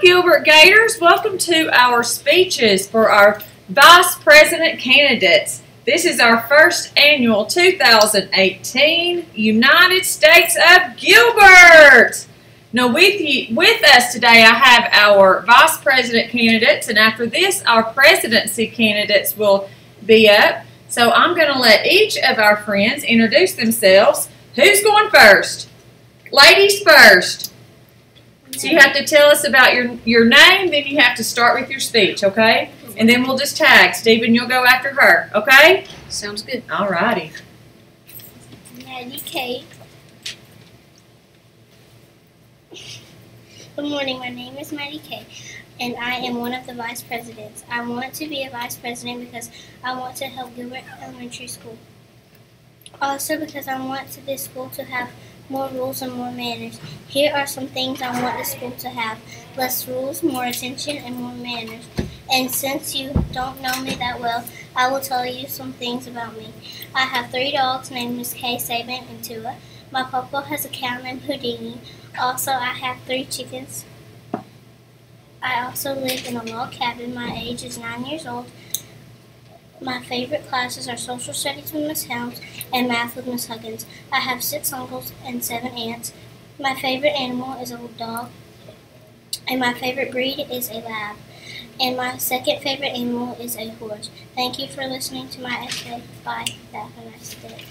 Gilbert Gators. Welcome to our speeches for our Vice President candidates. This is our first annual 2018 United States of Gilbert. Now with us today I have our Vice President candidates, and after this our presidency candidates will be up. So I'm going to let each of our friends introduce themselves. Who's going first? Ladies first. So you have to tell us about your name, then you have to start with your speech, okay? And then we'll just tag. Stephen, you'll go after her, okay? Sounds good. All righty. Maddie Kate. Good morning, my name is Maddie Kate, and I am one of the vice presidents. I want to be a vice president because I want to help Gilbert Elementary School. Also because I want this school to have more rules and more manners. Here are some things I want the school to have: less rules, more attention, and more manners. And since you don't know me that well, I will tell you some things about me. I have 3 dogs named Miss Kay, Saban, and Tua. My papa has a cow named Houdini. Also, I have 3 chickens. I also live in a log cabin. My age is 9 years old. My favorite classes are social studies with Miss Helms and math with Miss Huggins. I have 6 uncles and 7 aunts. My favorite animal is a dog, and my favorite breed is a lab. And my second favorite animal is a horse. Thank you for listening to my essay. Bye. Have a nice day.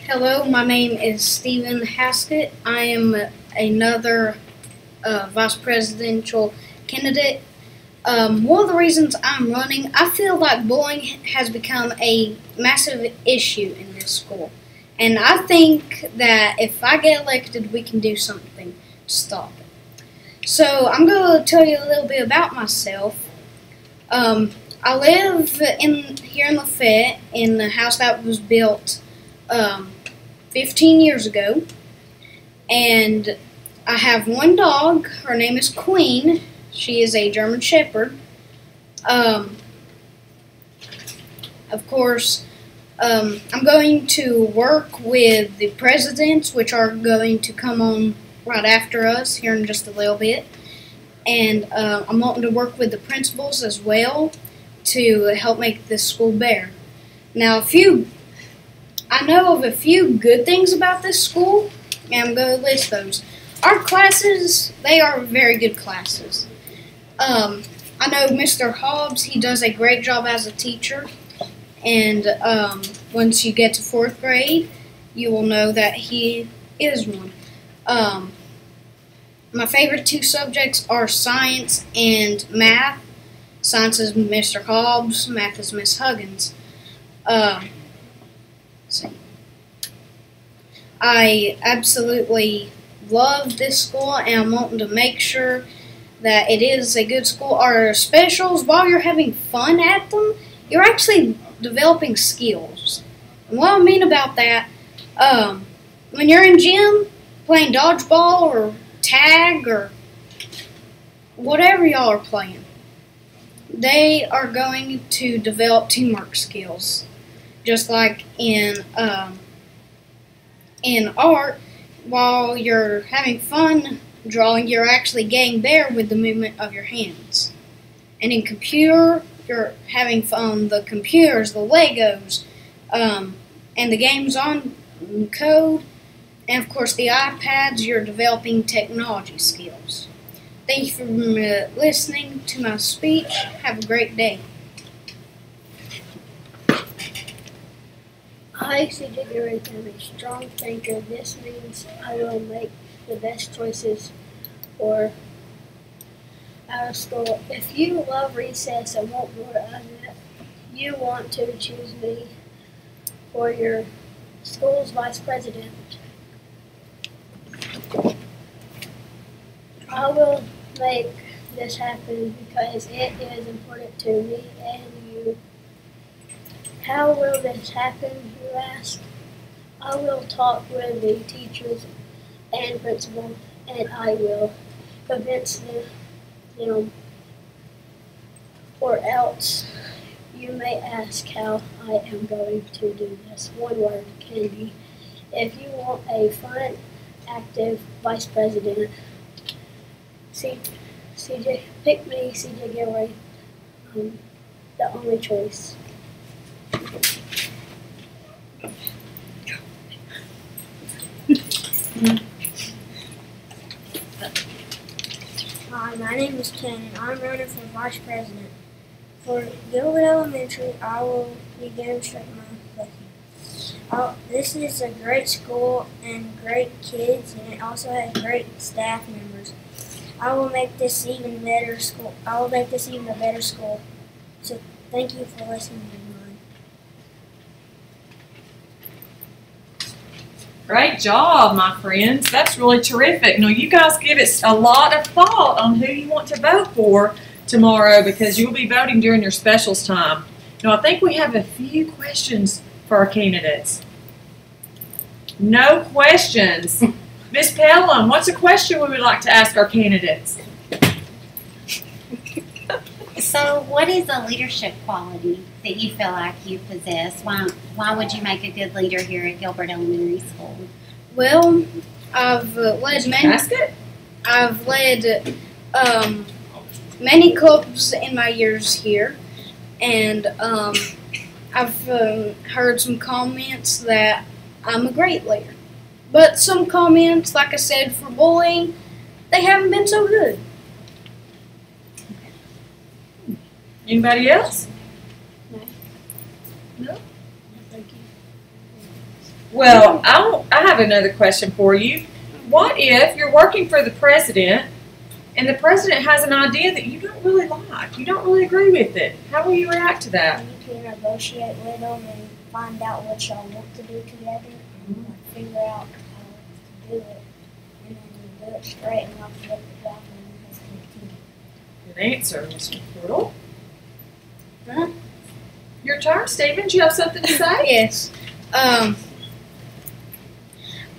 Hello, my name is Stephen Haskett. I am another vice presidential candidate. One of the reasons I'm running, I feel like bullying has become a massive issue in this school. And I think that if I get elected, we can do something to stop it. So I'm going to tell you a little bit about myself. I live here in Lafayette in a house that was built 15 years ago. And I have 1 dog. Her name is Queen. She is a German Shepherd. Of course, I'm going to work with the presidents, which are going to come on right after us here in just a little bit. And I'm wanting to work with the principals as well to help make this school better. Now, I know of a few good things about this school, and I'm going to list those. Our classes, they are very good classes. I know Mr. Hobbs, he does a great job as a teacher, and once you get to 4th grade, you will know that he is one. My favorite 2 subjects are science and math. Science is Mr. Hobbs, math is Miss Huggins. I absolutely love this school, and I'm wanting to make sure that it is a good school. Our specials, while you're having fun at them, you're actually developing skills. And what I mean about that, when you're in gym playing dodgeball or tag or whatever y'all are playing, they are going to develop teamwork skills. Just like in art, while you're having fun drawing, you're actually getting better with the movement of your hands. And in computer, you're having fun. The computers, the Legos, and the games on code, and of course the iPads, you're developing technology skills. Thank you for listening to my speech. Have a great day. I, CJ Gilbert, am a strong thinker. This means I will make the best choices for our school. If you love recess and want more of it, you want to choose me for your school's vice president. I will make this happen because it is important to me and you. How will this happen, you ask? I will talk with the teachers and principal, and I will convince them, or else you may ask how I am going to do this. One word: candy. If you want a fun, active vice president, CJ, pick me, CJ Gilbert. The only choice. Hi, my name is Ken, and I'm running for Vice President. For Gilbert Elementary, I will be demonstrating my lesson. This is a great school and great kids, and it also has great staff members. I will make this even better school. I will make this even a better school. So thank you for listening to mine. Great job, my friends. That's really terrific. Now, you guys give it a lot of thought on who you want to vote for tomorrow because you'll be voting during your specials time. Now, I think we have a few questions for our candidates. No questions. Miss Pelham, what's a question we would like to ask our candidates? So, what is a leadership quality that you feel like you possess? Why would you make a good leader here at Gilbert Elementary School? Well, I've led many clubs in my years here, and I've heard some comments that I'm a great leader. But some comments, like I said, for bullying, they haven't been so good. Anybody else? No? Thank you. Well, I have another question for you. What if you're working for the president and the president has an idea that you don't really like, you don't really agree with it? How will you react to that? You can negotiate with them and find out what y'all want to do together and figure out how to do it. And then you do it straight and not forget the job and continue. Good answer, Mr. Portal. Huh? Your turn, Stephen. Do you have something to say? Yes.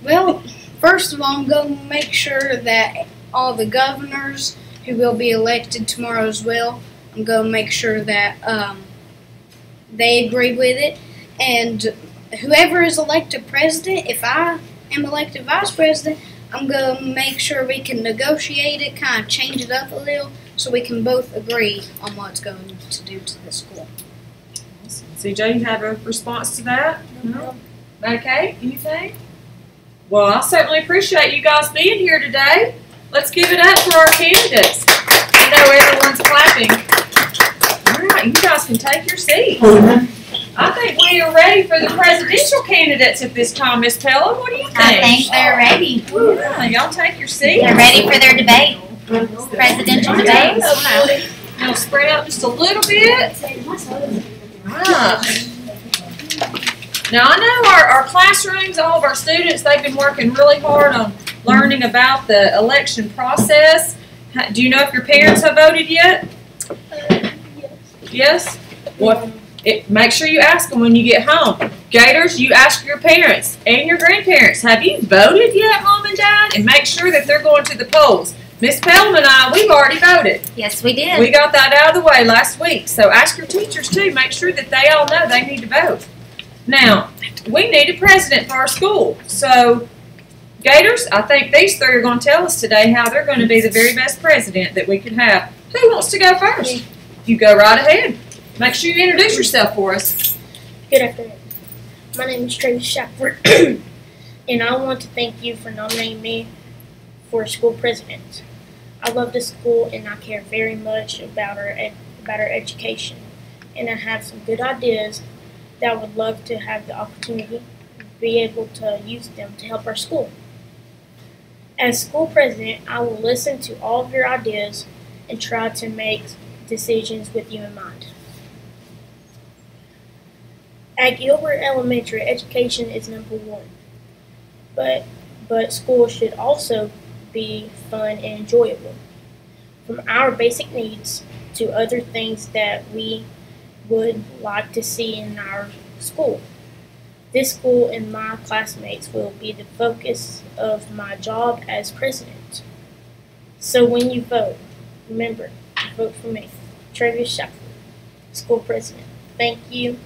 Well, first of all, I'm going to make sure that all the governors who will be elected tomorrow as well, I'm going to make sure that they agree with it. And whoever is elected president, if I am elected vice president, I'm going to make sure we can negotiate it, kind of change it up a little, so we can both agree on what it's going to do to the school. CJ, you have a response to that? No? Okay, anything? Well, I certainly appreciate you guys being here today. Let's give it up for our candidates. I know everyone's clapping. All right, you guys can take your seats. I think we are ready for the presidential candidates at this time, Miss Pelham. What do you think? I think they're ready. Yeah, y'all take your seats. They're ready for their debate. Presidential debates. Now spread out just a little bit. Right. Now I know our classrooms, all of our students, they've been working really hard on learning about the election process. Do you know if your parents have voted yet? Yes? Well, make sure you ask them when you get home. Gators, you ask your parents and your grandparents, have you voted yet, Mom and Dad? And make sure that they're going to the polls. Miss Pelham and I, we've already voted. Yes, we did. We got that out of the way last week. So ask your teachers too. Make sure that they all know they need to vote. Now, we need a president for our school. So, Gators, I think these three are going to tell us today how they're going to be the very best president that we can have. Who wants to go first? You go right ahead. Make sure you introduce yourself for us. Good afternoon. My name is Travis Shackford, and I want to thank you for nominating me for school president. I love the school, and I care very much about our education, and I have some good ideas that I would love to have the opportunity to be able to use them to help our school. As school president, I will listen to all of your ideas and try to make decisions with you in mind. At Gilbert Elementary, education is number one, but school should also be fun and enjoyable. From our basic needs to other things that we would like to see in our school. This school and my classmates will be the focus of my job as president. So when you vote, remember to vote for me, Travis Shackford, school president. Thank you.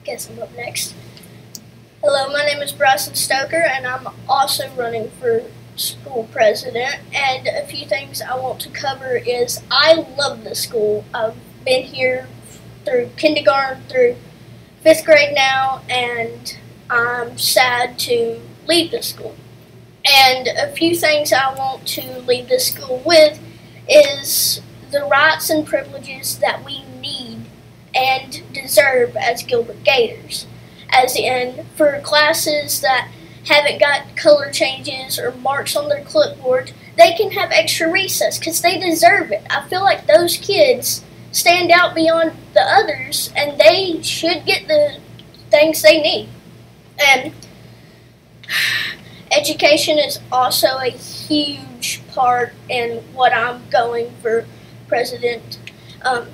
Guess I'm up next. Hello, my name is Bryson Stoker, and I'm also running for school president. And a few things I want to cover is I love the school. I've been here through kindergarten through 5th grade now, and I'm sad to leave the school. And a few things I want to leave the school with is the rights and privileges that we need and deserve as Gilbert Gators. As in, for classes that haven't got color changes or marks on their clipboard, they can have extra recess because they deserve it. I feel like those kids stand out beyond the others and they should get the things they need. And education is also a huge part in what I'm going for president. I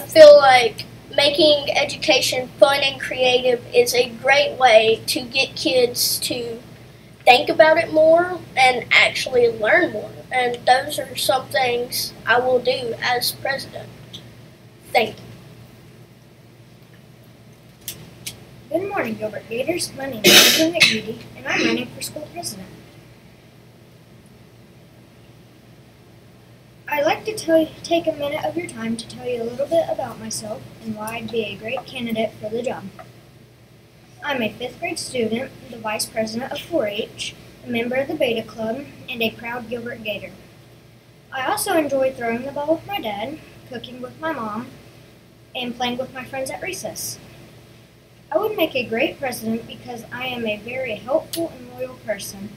feel like making education fun and creative is a great way to get kids to think about it more and actually learn more. And those are some things I will do as president. Thank you. Good morning, Gilbert Gators. My name is Andrew McGeady, and I'm running for school president. I'd like to take a minute of your time to tell you a little bit about myself and why I'd be a great candidate for the job. I'm a 5th grade student, the vice president of 4-H, a member of the Beta Club, and a proud Gilbert Gator. I also enjoy throwing the ball with my dad, cooking with my mom, and playing with my friends at recess. I would make a great president because I am a very helpful and loyal person.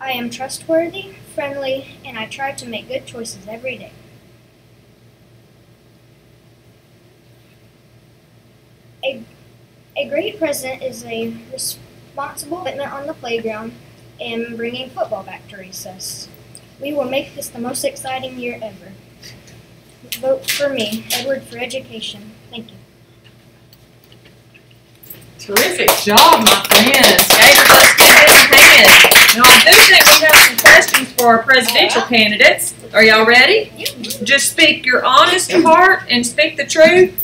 I am trustworthy, friendly, and I try to make good choices every day. A great president is a responsible commitment on the playground and bringing football back to recess. We will make this the most exciting year ever. Vote for me, Edward, for education. Thank you. Terrific job, my friends. Gators, let's give them a hand. Now, I do think we have some questions for our presidential candidates. Are y'all ready? Just speak your honest heart and speak the truth.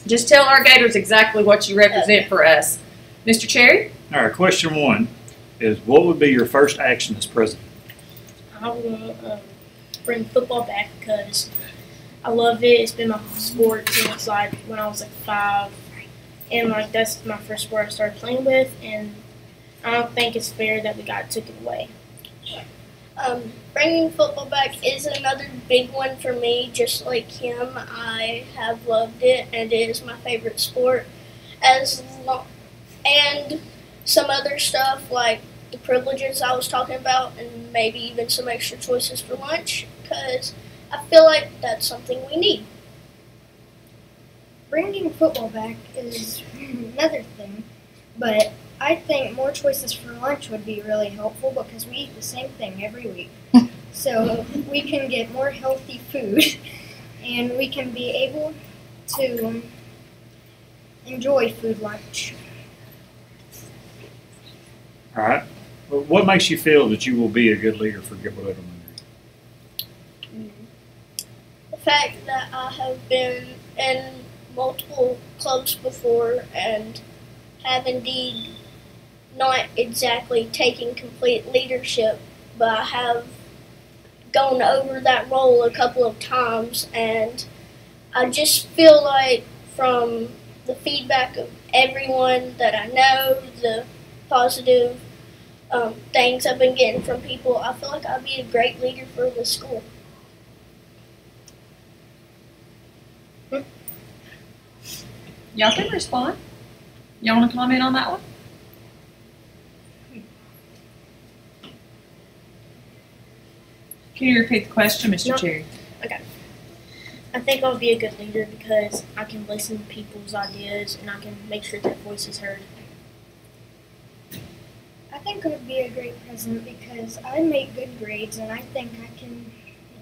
Just tell our Gators exactly what you represent for us. Mr. Cherry? All right, question 1 is what would be your first action as president? I want to bring football back because I love it. It's been my sport since like when I was like 5. And like that's my first sport I started playing with, and I don't think it's fair that we took it away. Bringing football back is another big one for me. Just like him, I have loved it, and it is my favorite sport. And some other stuff like the privileges I was talking about, and maybe even some extra choices for lunch, because I feel like that's something we need. Bringing football back is another thing, but I think more choices for lunch would be really helpful because we eat the same thing every week. So we can get more healthy food and we can be able to enjoy food lunch. All right. Well, what makes you feel that you will be a good leader for Gilbert Elementary? The fact that I have been in multiple clubs before and have indeed not exactly taken complete leadership, but I have gone over that role a couple of times, and I just feel like from the feedback of everyone that I know, the positive things I've been getting from people, I feel like I'll be a great leader for the school. Y'all can respond. Y'all want to comment on that one? Can you repeat the question, Mr. No. Cherry? Okay. I think I'll be a good leader because I can listen to people's ideas and I can make sure their voice is heard. I think I would be a great president because I make good grades and I think I can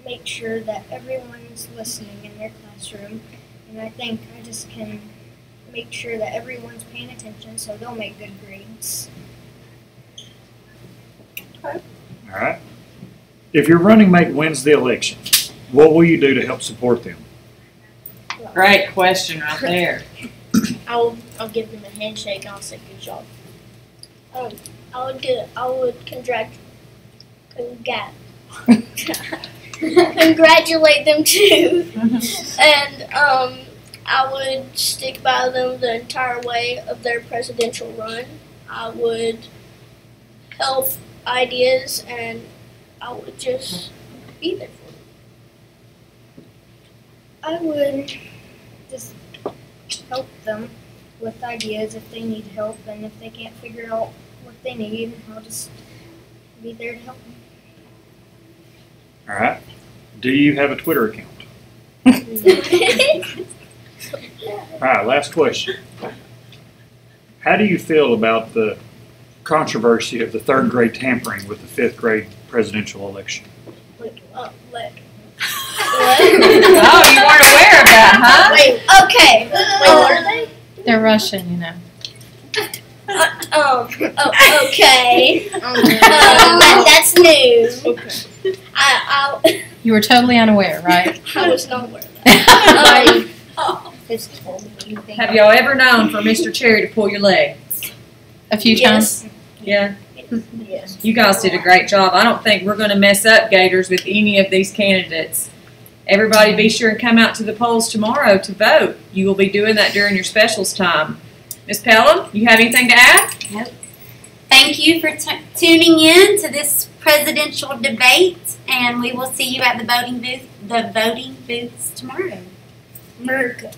make sure that everyone's listening in their classroom, and I think I just can make sure that everyone's paying attention so they'll make good grades. Okay. All right. If your running mate wins the election, what will you do to help support them? Great question right there. I'll I'll give them a handshake and I'll say good job. I would congratulate them too, and I would stick by them the entire way of their presidential run. I would help ideas, and I would just be there for them. I would just help them with ideas if they need help, and if they can't figure out what they need, I'll just be there to help them. All right. Do you have a Twitter account? All right, last question. How do you feel about the controversy of the third grade tampering with the fifth grade presidential election? Oh, you weren't aware of that, huh? Wait, okay. Wait, what are they? They're Russian, you know. Okay. That's news. Okay. You were totally unaware, right? I was not aware of that. Have y'all ever known for Mr. Cherry to pull your leg? A few Yes. times? Yeah. Yes. You guys did a great job. I don't think we're going to mess up Gators with any of these candidates. Everybody be sure and come out to the polls tomorrow to vote. You will be doing that during your specials time. Ms. Pelham, you have anything to add? Nope. Thank you for tuning in to this presidential debate, and we will see you at the voting booths tomorrow. America.